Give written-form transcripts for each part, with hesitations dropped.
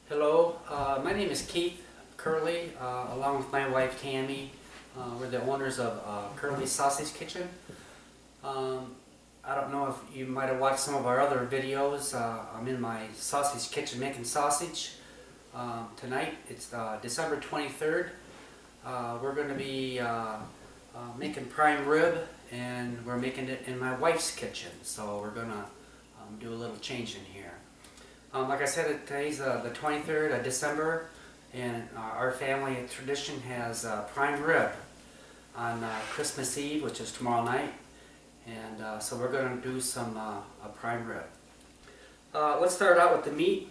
Hello, my name is Keith Curley, along with my wife Tammy. We're the owners of Curley's Sausage Kitchen. I don't know if you might have watched some of our other videos. I'm in my sausage kitchen making sausage. Tonight, it's December 23rd. We're going to be making prime rib, and we're making it in my wife's kitchen. So we're going to do a little change in here. Like I said, today's the 23rd of December, and our family tradition has prime rib on Christmas Eve, which is tomorrow night, and so we're going to do some prime rib. Let's start out with the meat.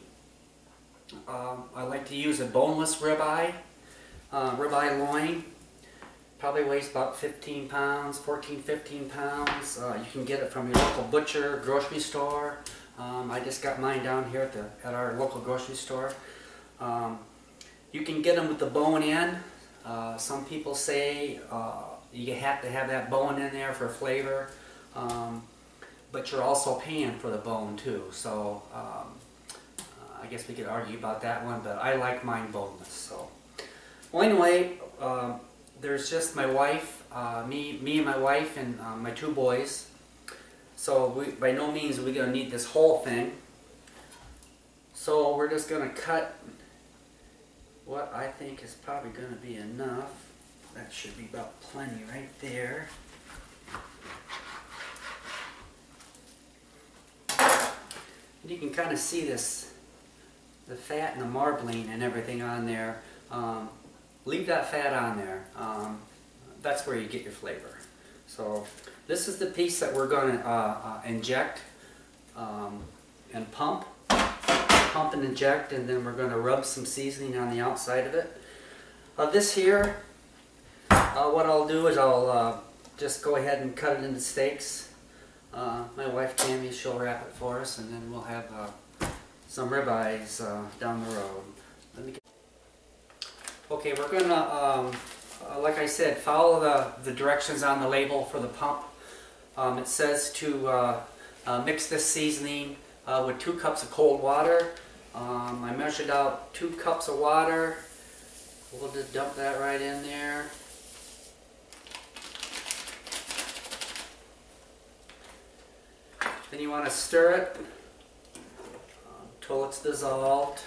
I like to use a boneless ribeye, ribeye loin. Probably weighs about 15 pounds, 15 pounds. You can get it from your local butcher, grocery store. I just got mine down here at our local grocery store. You can get them with the bone in. Some people say you have to have that bone in there for flavor, but you're also paying for the bone too. So I guess we could argue about that one, but I like mine boneless. So, well, anyway, there's just my wife, me and my wife, and my two boys. So by no means are we going to need this whole thing. So we're just going to cut what I think is probably going to be enough. That should be about plenty right there. And you can kind of see this, the fat and the marbling and everything on there. Leave that fat on there. That's where you get your flavor. So this is the piece that we're going to inject and pump and inject, and then we're going to rub some seasoning on the outside of it. This here, what I'll do is I'll just go ahead and cut it into steaks. My wife Tammy, she'll wrap it for us, and then we'll have some ribeyes down the road. Okay, we're going to, like I said, follow the directions on the label for the pump. It says to mix this seasoning with 2 cups of cold water. I measured out 2 cups of water. We'll just dump that right in there. Then you want to stir it until it's dissolved.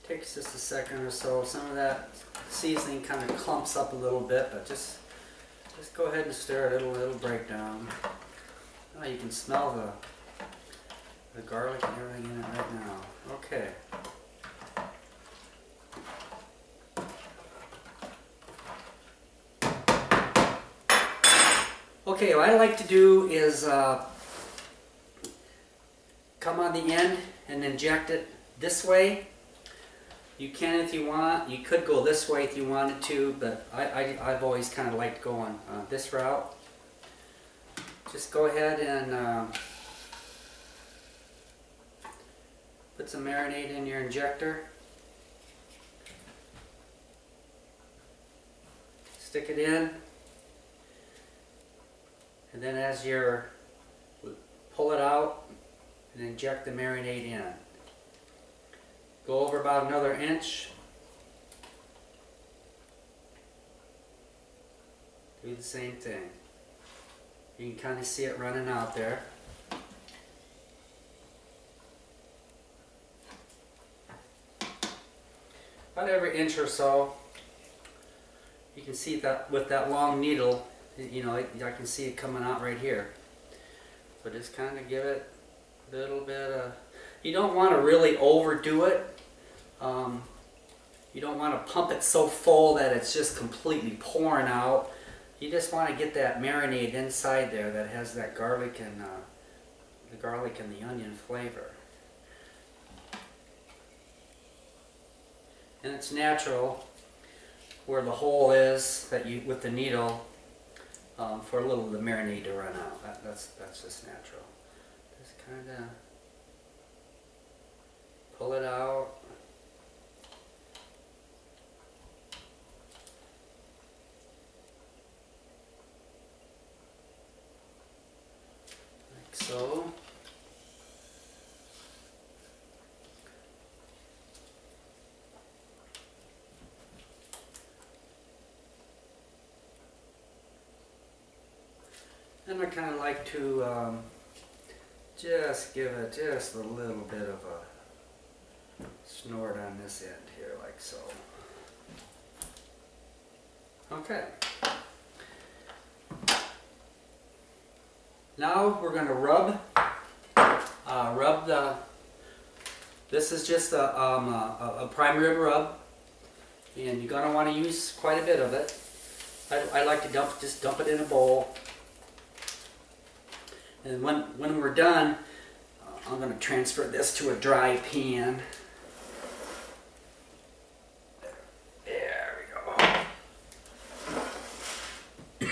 Takes just a second or so. Some of that seasoning kind of clumps up a little bit, but just go ahead and stir it. It'll break down. Oh, you can smell the garlic and everything in it right now. Okay. Okay, what I like to do is come on the end and inject it this way. You can if you want. You could go this way if you wanted to, but I've always kind of liked going this route. Just go ahead and put some marinade in your injector. Stick it in. And then as you're, pull it out and inject the marinade in. Go over about another inch. Do the same thing. You can kind of see it running out there. About every inch or so. You can see that with that long needle, you know, I can see it coming out right here. So just kind of give it a little bit of, you don't want to really overdo it. You don't want to pump it so full that it's just completely pouring out. You just want to get that marinade inside there that has that garlic and the onion flavor. And it's natural where the hole is that you with the needle for a little of the marinade to run out. That's just natural. Just kind of pull it out. so. And I kind of like to just give it just a little bit of a snort on this end here, like so. Okay. Now we're going to rub this is just a prime rib rub, and you're going to want to use quite a bit of it. I like to just dump it in a bowl. And when we're done, I'm going to transfer this to a dry pan. There we go.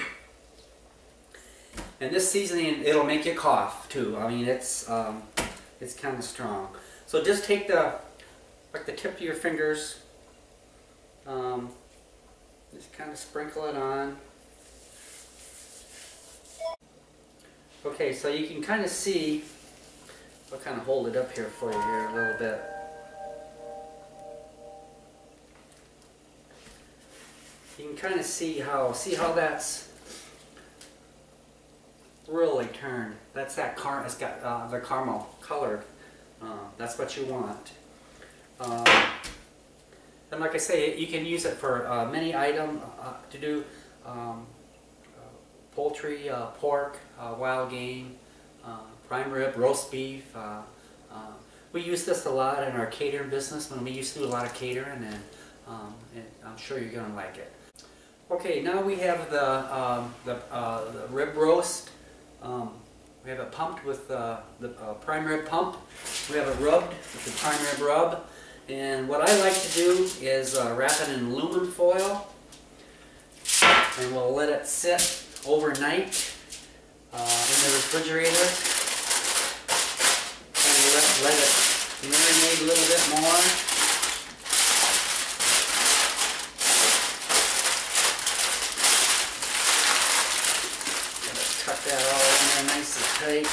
And this seasoning, it'll make you cough too. I mean, it's kind of strong. So just take the tip of your fingers, just kind of sprinkle it on. Okay, so you can kind of see, I'll kind of hold it up here for you here a little bit. You can kind of see how that's really turned. That's that it's got the caramel colored. That's what you want. And like I say, you can use it for many items to do. Poultry, pork, wild game, prime rib, roast beef. We use this a lot in our catering business when we used to do a lot of catering, and I'm sure you're going to like it. Okay, now we have the rib roast. We have it pumped with the prime rib pump. We have it rubbed with the prime rib rub. And what I like to do is wrap it in aluminum foil, and we'll let it sit overnight in the refrigerator, and let it marinate a little bit more. Tuck that all in there nice and tight.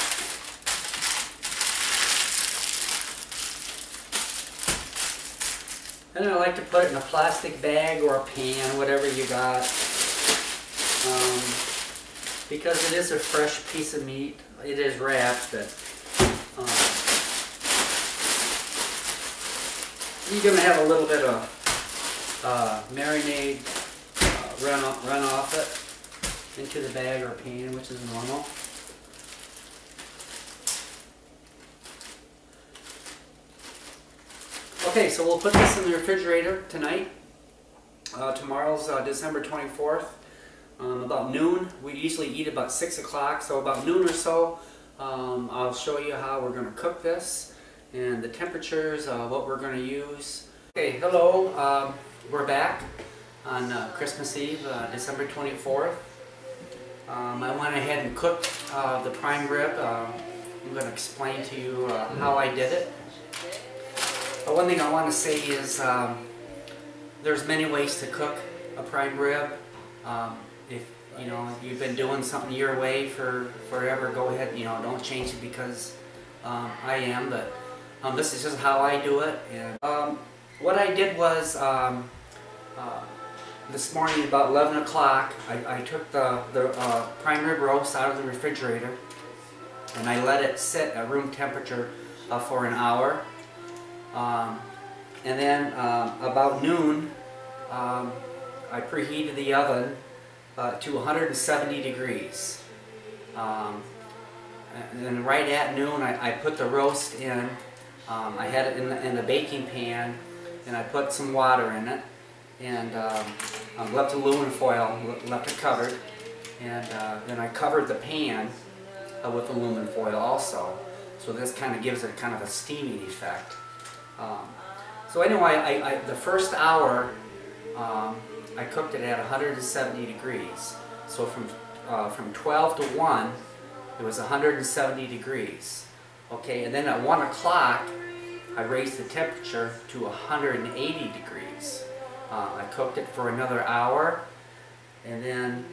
And I like to put it in a plastic bag or a pan, whatever you got. Because it is a fresh piece of meat. It is wrapped, but you're going to have a little bit of marinade run off it into the bag or pan, which is normal. Okay, so we'll put this in the refrigerator tonight. Tomorrow's December 24th. About noon. We usually eat about 6 o'clock, so about noon or so, I'll show you how we're going to cook this and the temperatures, what we're going to use. Okay, hello. We're back on Christmas Eve, December 24th. I went ahead and cooked the prime rib. I'm going to explain to you how I did it. One thing I want to say is there's many ways to cook a prime rib. If you've been doing something your way for forever, go ahead. Don't change it because I am. But this is just how I do it. And what I did was this morning about 11 o'clock, I took the prime rib roast out of the refrigerator, and I let it sit at room temperature for an hour. And then about noon, I preheated the oven to 170 degrees. And then right at noon, I put the roast in. I had it in the baking pan, and I put some water in it, and left aluminum foil, left it covered, and then I covered the pan with aluminum foil also. So this kind of gives it kind of a steamy effect. So anyway, the first hour I cooked it at 170 degrees. So from 12 to 1, it was 170 degrees. Okay, and then at 1 o'clock, I raised the temperature to 180 degrees. I cooked it for another hour, and then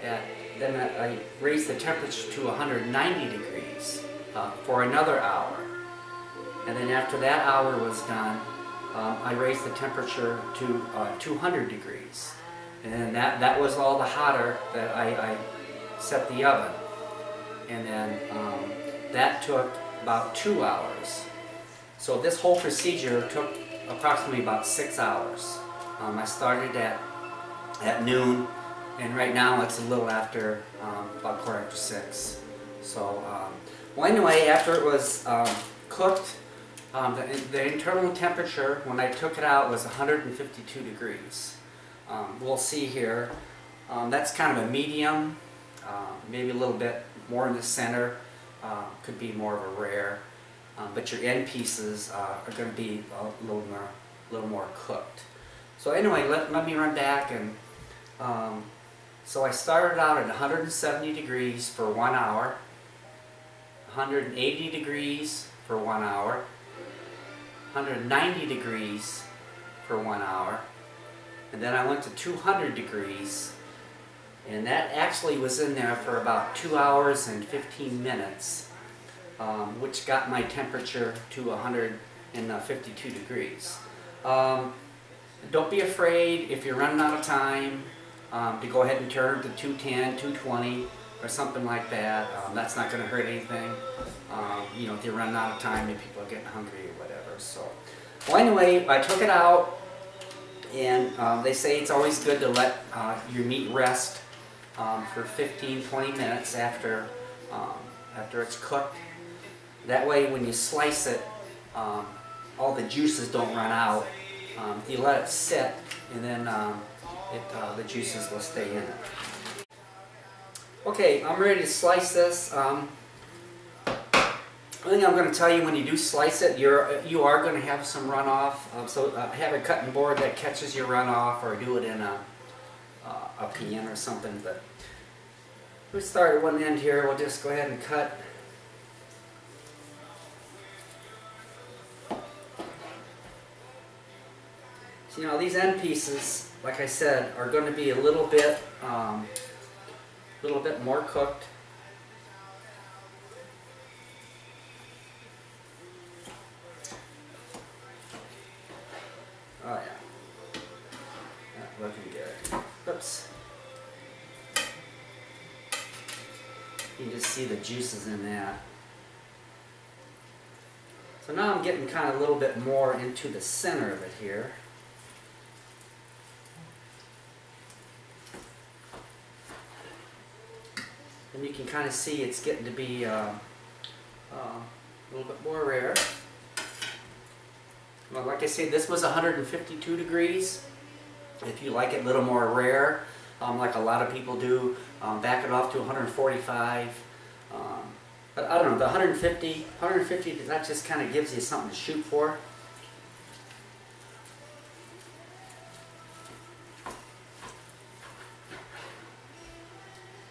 at then I raised the temperature to 190 degrees for another hour. And then after that hour was done, I raised the temperature to 200 degrees. And that was all the hotter that I set the oven. And then that took about 2 hours. So this whole procedure took approximately about 6 hours. I started at noon, and right now it's a little after, about 6:15. So, well anyway, after it was cooked, the internal temperature when I took it out was 152 degrees. We'll see here. That's kind of a medium, maybe a little bit more in the center, could be more of a rare, but your end pieces are going to be a little more cooked. So anyway, let me run back, and so I started out at 170 degrees for 1 hour, 180 degrees for 1 hour, 190 degrees for 1 hour, and then I went to 200 degrees, and that actually was in there for about 2 hours and 15 minutes, which got my temperature to 152 degrees. Don't be afraid if you're running out of time to go ahead and turn to 210, 220 or something like that. That's not going to hurt anything. You know, if you're running out of time and people are getting hungry or whatever. So, well anyway, I took it out, and they say it's always good to let your meat rest for 15-20 minutes after it's cooked. That way when you slice it, all the juices don't run out. You let it sit, and then the juices will stay in it. Okay, I'm ready to slice this. One thing I'm going to tell you, when you do slice it, you are going to have some runoff. So have a cutting board that catches your runoff, or do it in a pan or something. But we start at one end here. We'll just go ahead and cut. So, you know, these end pieces, like I said, are going to be a little bit more cooked. Oh yeah, looking good. Oops. You can just see the juices in that. So now I'm getting kind of a little bit more into the center of it here. And you can kind of see it's getting to be a little bit more rare. Well, like I said, this was 152 degrees. If you like it a little more rare, like a lot of people do, back it off to 145. But I don't know, the 150, that just kind of gives you something to shoot for.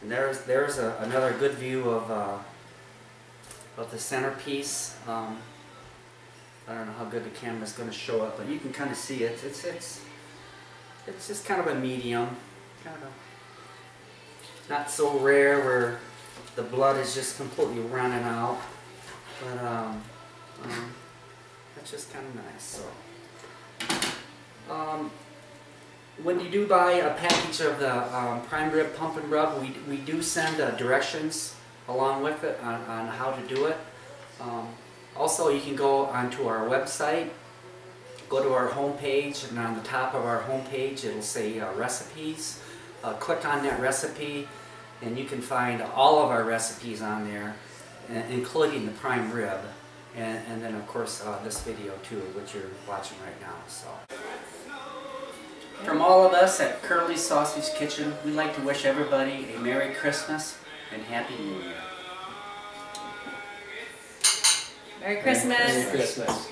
And there's another good view of the centerpiece. I don't know how good the camera's going to show up, but you can kind of see it. It's just kind of a medium, kind of a, not so rare where the blood is just completely running out, but that's just kind of nice. So, when you do buy a package of the prime rib pump and rub, we do send directions along with it on how to do it. Also, you can go onto our website, go to our home page, and on the top of our home page it'll say recipes. Click on that recipe, and you can find all of our recipes on there, including the prime rib, and then of course this video too, which you're watching right now. So, from all of us at Curly's Sausage Kitchen, we'd like to wish everybody a Merry Christmas and Happy New Year. Merry Christmas. Merry Christmas.